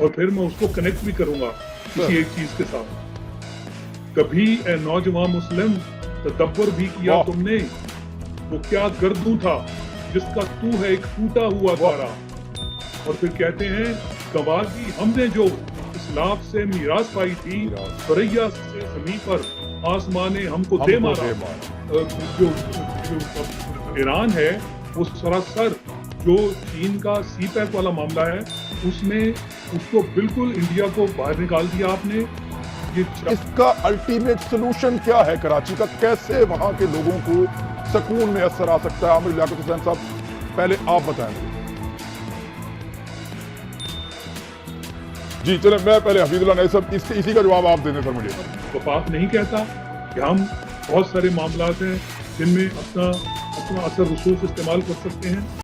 और फिर मैं उसको कनेक्ट भी करूंगा किसी एक चीज के साथ। कभी ए नौजवान मुस्लिम तदब्बर भी किया तुमने, वो क्या गर्दू था जिसका तू है एक टूटा हुआ तारा। और फिर कहते हैं गवाह की हमने जो इस्लाफ से मीरास पाई थी, सरैया से ज़मीं पर आसमान ने हमको दे मारा। जो ईरान है वो सरासर जो चीन का सी पैक वाला मामला है उसमें उसको बिल्कुल इंडिया को बाहर निकाल दिया आपने। ये इसका अल्टीमेट सोल्यूशन क्या है कराची का? कैसे वहां के लोगों को सुकून में असर आ सकता है? आमिर लियाकत हुसैन साहब, पहले आप बताएं। जी चले, मैं पहले हफीजुल्लाह नईम साहब इसी का जवाब आप देने पर मुझे। वफाक नहीं कहता कि हम बहुत सारे मामलात हैं जिनमें अपना असर रसूख इस्तेमाल कर सकते हैं।